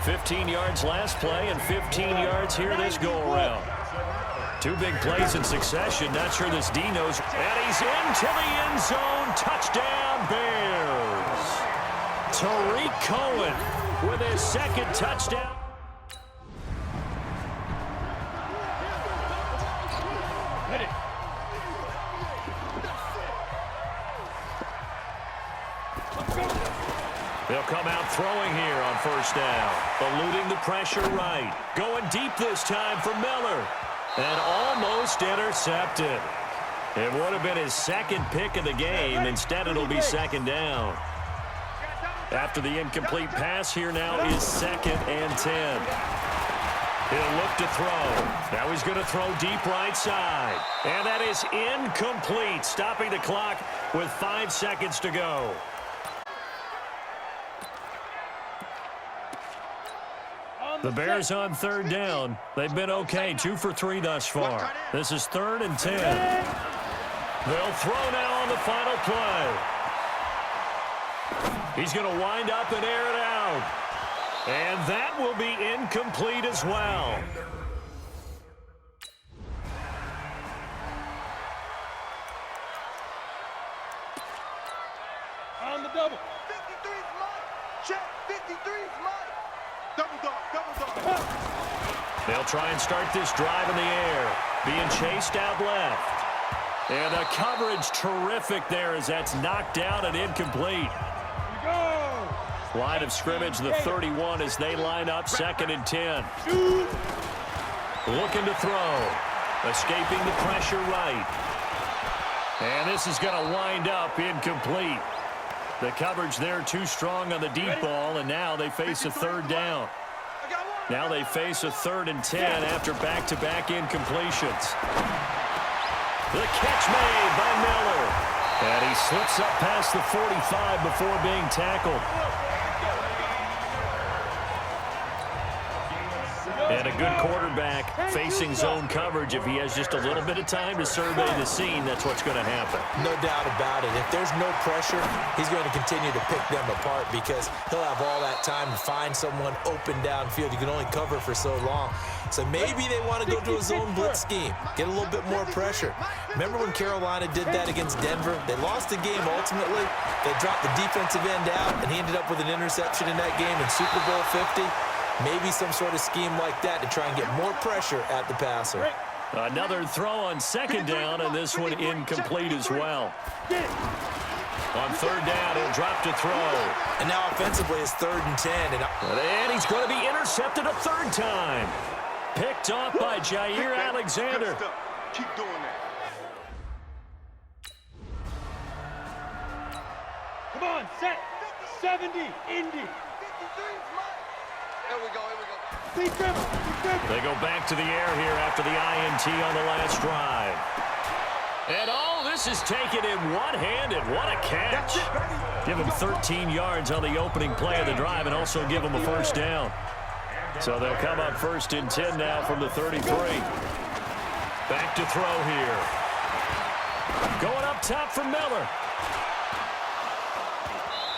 15 yards last play and 15 yards here this go-around. Two big plays in succession. Not sure this D knows. And he's into the end zone. Touchdown, Bears. Tariq Cohen with his second touchdown. They'll come out throwing here on first down. Eluding the pressure right. Going deep this time for Miller. And almost intercepted. It would have been his second pick of the game. Instead, it'll be second down. After the incomplete pass, here now is 2nd and 10. He'll look to throw. Now he's going to throw deep right side. And that is incomplete. Stopping the clock with 5 seconds to go. The Bears on third down. They've been okay, 2 for 3 thus far. This is 3rd and 10. They'll throw now on the final play. He's going to wind up and air it out. And that will be incomplete as well. On the double. 53's mine. Check. 53's mine. Double dog. They'll try and start this drive in the air. Being chased out left. And the coverage terrific there as that's knocked down and incomplete. Line of scrimmage, the 31 as they line up 2nd and 10. Looking to throw. Escaping the pressure right. And this is going to wind up incomplete. The coverage there too strong on the deep ball, and now they face a 3rd down. Now they face a 3rd and 10 after back-to-back incompletions. The catch made by Miller. And he slips up past the 45 before being tackled. And a good quarterback facing zone coverage. If he has just a little bit of time to survey the scene, that's what's going to happen. No doubt about it. If there's no pressure, he's going to continue to pick them apart because he'll have all that time to find someone open downfield. You can only cover for so long. So maybe they want to go to a zone blitz scheme, get a little bit more pressure. Remember when Carolina did that against Denver? They lost the game ultimately. They dropped the defensive end out, and he ended up with an interception in that game in Super Bowl 50. Maybe some sort of scheme like that to try and get more pressure at the passer. Another throw on 2nd down, and this one incomplete as well. On 3rd down, he'll drop to throw. And now offensively, it's 3rd and 10. And he's going to be intercepted a 3rd time. Picked off by Jair Alexander. Keep doing that. Come on, set. 70, Indy. Here we go. They go back to the air here after the INT on the last drive. And all this is taken in one-handed. What a catch. Give him 13 yards on the opening play of the drive and also give him a 1st down. So they'll come up 1st and 10 now from the 33. Back to throw here. Going up top for Miller.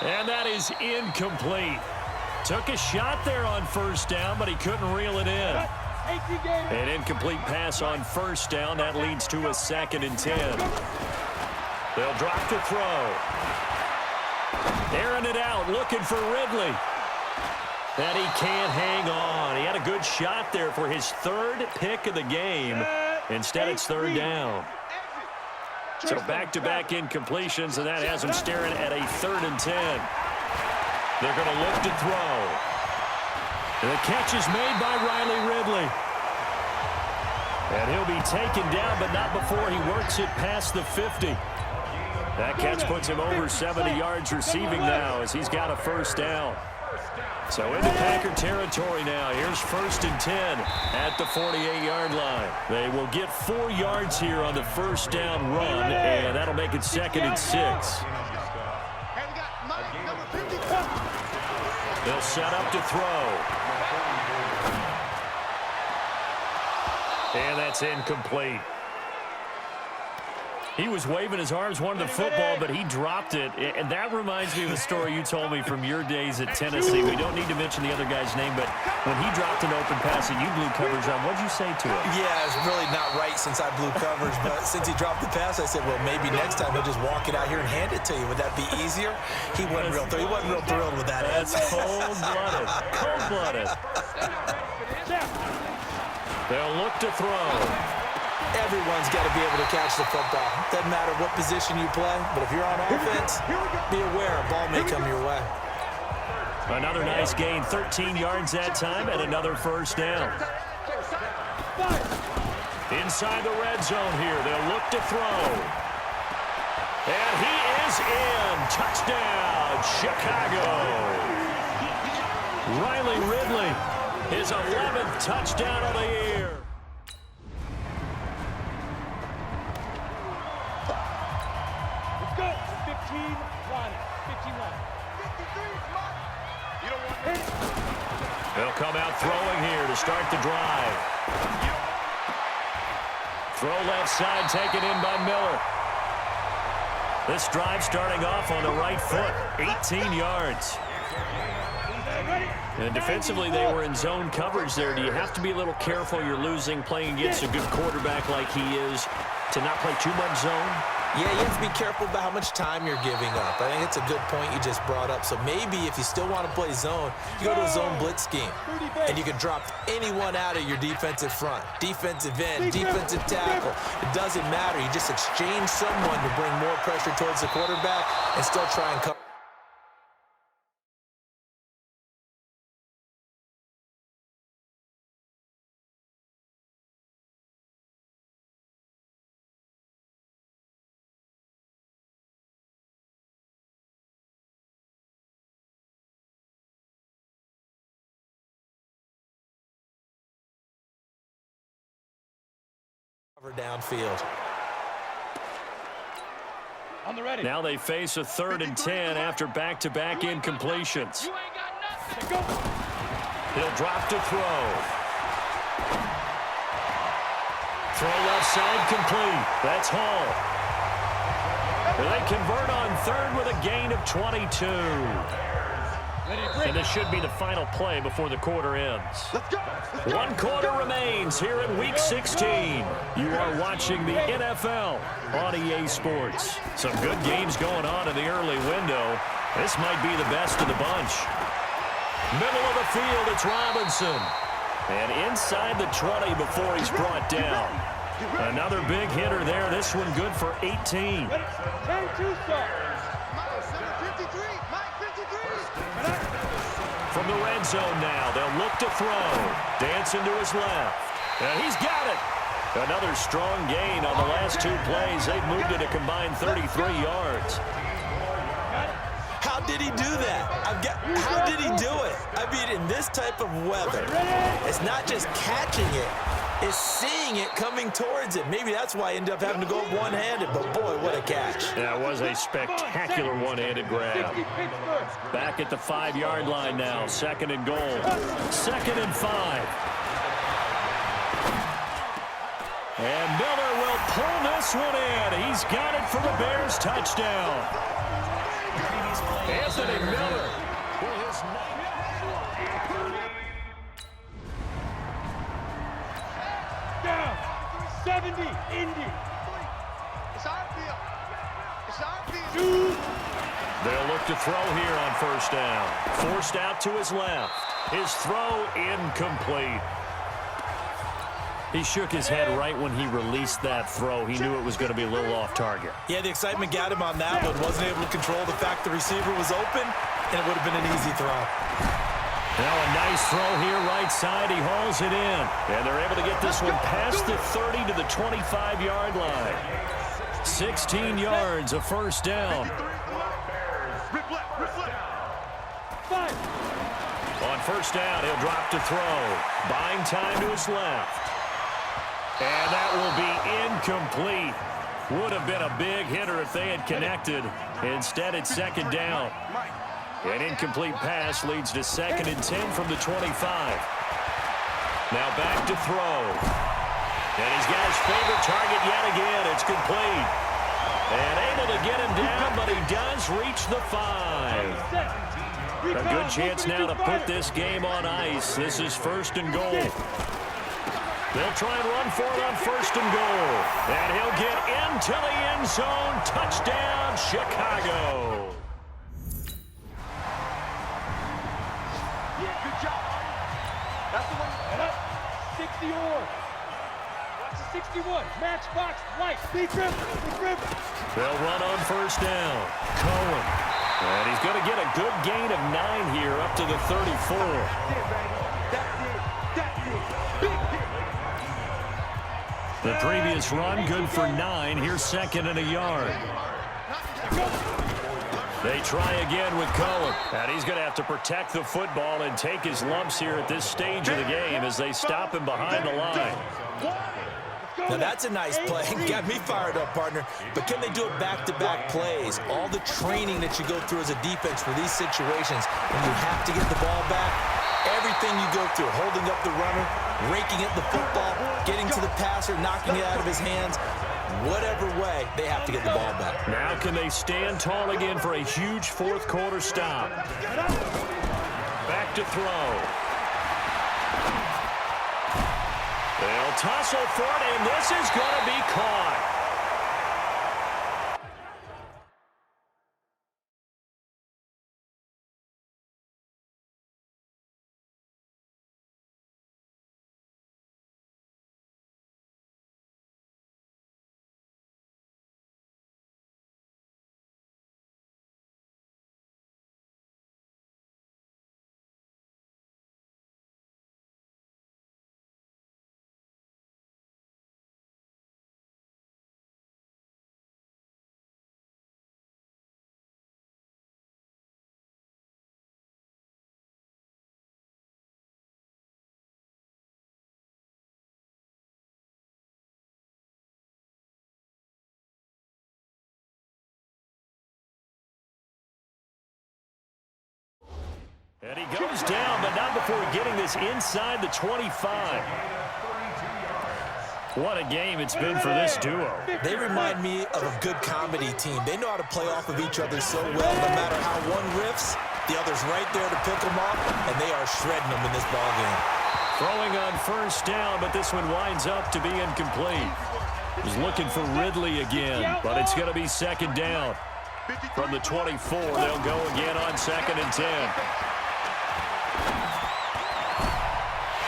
And that is incomplete. Took a shot there on 1st down, but he couldn't reel it in. An incomplete pass on 1st down. That leads to a 2nd and 10. They'll drop to throw. Airing it out, looking for Ridley. And he can't hang on. He had a good shot there for his 3rd pick of the game. Instead, it's 3rd down. So back-to-back incompletions, and that has him staring at a 3rd and 10. They're going to look to throw. And the catch is made by Riley Ridley. And he'll be taken down, but not before he works it past the 50. That catch puts him over 70 yards receiving now as he's got a 1st down. So into Packer territory now. Here's 1st and 10 at the 48-yard line. They will get 4 yards here on the 1st down run, and that'll make it 2nd and 6. They'll set up to throw. And that's incomplete. He was waving his arms, wanted the football, but he dropped it. And that reminds me of a story you told me from your days at Tennessee. We don't need to mention the other guy's name, but when he dropped an open pass and you blew coverage on, what'd you say to him? Yeah, it's really not right since I blew coverage, but since he dropped the pass, I said, well, maybe next time he'll just walk it out here and hand it to you. Would that be easier? He wasn't real thrilled with that. That's cold-blooded. Cold-blooded. They'll look to throw. Everyone's got to be able to catch the football. Doesn't matter what position you play, but if you're on offense, be aware a ball may come your way. Another nice gain, 13 yards that time, and another first down. Inside the red zone here, they'll look to throw. And he is in. Touchdown, Chicago. Riley Ridley, his 11th touchdown of the year. They'll come out throwing here to start the drive. Throw left side, taken in by Miller. This drive starting off on the right foot, 18 yards. And defensively, they were in zone coverage there. Do you have to be a little careful? You're losing, playing against a good quarterback like he is, to not play too much zone? Yeah, you have to be careful about how much time you're giving up. I think it's a good point you just brought up. So maybe if you still want to play zone, you go to a zone blitz scheme. And you can drop anyone out of your defensive front, defensive end, defensive tackle. It doesn't matter. You just exchange someone to bring more pressure towards the quarterback and still try and cover. Downfield. On the ready. Now they face a 3rd and 10 after back-to-back incompletions. He'll drop to throw. Throw left side complete. That's Hall. They convert on 3rd with a gain of 22. And this should be the final play before the quarter ends. 1 quarter remains here in Week 16. You are watching the NFL on EA Sports. Some good games going on in the early window. This might be the best of the bunch. Middle of the field, it's Robinson. And inside the 20 before he's brought down. Another big hitter there. This one good for 18. From the red zone now, they'll look to throw. Dancing to his left. And he's got it. Another strong gain on the last 2 plays. They've moved it a combined 33 yards. How did he do that? How did he do it? I mean, in this type of weather, it's not just catching it. It's seeing it coming towards it. Maybe that's why I ended up having to go one-handed, but boy, what a catch. That was a spectacular one-handed grab. Back at the 5-yard line now, 2nd and goal. 2nd and 5. And Miller will pull this one in. He's got it for the Bears touchdown. Anthony Miller. 70, Indy. It's our field. It's our field. They'll look to throw here on 1st down. Forced out to his left. His throw incomplete. He shook his head right when he released that throw. He knew it was going to be a little off target. Yeah, the excitement got him on that one. Wasn't able to control the fact the receiver was open, and it would have been an easy throw. Now a nice throw here right side. He hauls it in. And they're able to get this one past the 30 to the 25-yard line. 16 yards, a 1st down. On 1st down, he'll drop to throw. Buying time to his left. And that will be incomplete. Would have been a big hitter if they had connected. Instead, it's 2nd down. An incomplete pass leads to 2nd and 10 from the 25. Now back to throw. And he's got his favorite target yet again. It's complete. And able to get him down, but he does reach the 5. A good chance now to put this game on ice. This is 1st and goal. They'll try and run for it on 1st and goal. And he'll get into the end zone. Touchdown, Chicago. Yeah, good job. That's the way. And up. 60 or. Watch the 61. Matchbox light. Big river. They'll run on 1st down. Cohen. And he's going to get a good gain of 9 here up to the 34. That's it, baby. That's it. Big hit. The previous run, good for 9. Here's 2nd and a yard. They try again with Cohen. And he's going to have to protect the football and take his lumps here at this stage of the game as they stop him behind the line. Now, that's a nice play. Got me fired up, partner. But can they do it back-to-back plays? All the training that you go through as a defense for these situations, when you have to get the ball back, everything you go through, holding up the runner, raking at the football, getting to the passer, knocking it out of his hands, whatever way, they have to get the ball back. Now can they stand tall again for a huge 4th quarter stop? Back to throw. They'll tussle for it, and this is going to be caught. And he goes down, but not before getting this inside the 25. What a game it's been for this duo. They remind me of a good comedy team. They know how to play off of each other so well. No matter how one riffs, the other's right there to pick them off, and they are shredding them in this ball game. Throwing on 1st down, but this one winds up to be incomplete. He's looking for Ridley again, but it's going to be 2nd down. From the 24, they'll go again on 2nd and 10.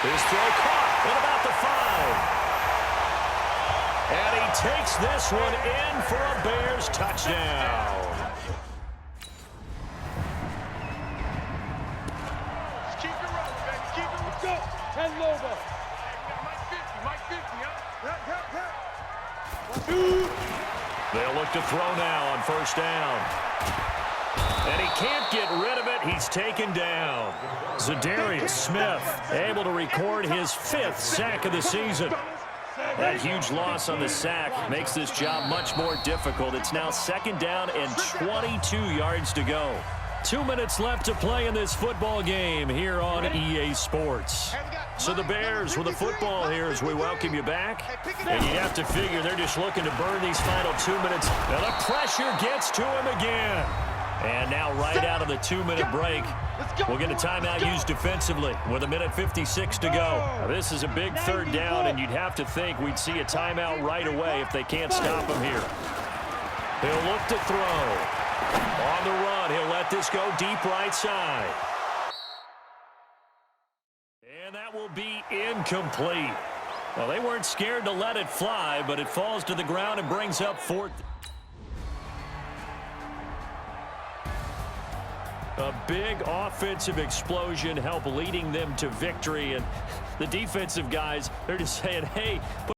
His throw caught at about the 5. And he takes this one in for a Bears touchdown. Keep it rolling, baby. Keep it rolling. Go. 10 Lobo. Mike 50, huh? They'll look to throw now on 1st down. And he can't get rid of it. He's taken down. Zadarius Smith able to record his 5th sack of the season. That huge loss on the sack makes this job much more difficult. It's now 2nd down and 22 yards to go. 2 minutes left to play in this football game here on EA Sports. So the Bears with the football here as we welcome you back. And you have to figure they're just looking to burn these final 2 minutes. Now the pressure gets to him again. And now right out of the 2-minute break, we'll get a timeout used defensively with 1:56 to go. Now, this is a big 3rd down, and you'd have to think we'd see a timeout right away if they can't stop him here. He'll look to throw. On the run, he'll let this go deep right side. And that will be incomplete. Well, they weren't scared to let it fly, but it falls to the ground and brings up 4th. A big offensive explosion helped leading them to victory, and the defensive guys, they're just saying, hey,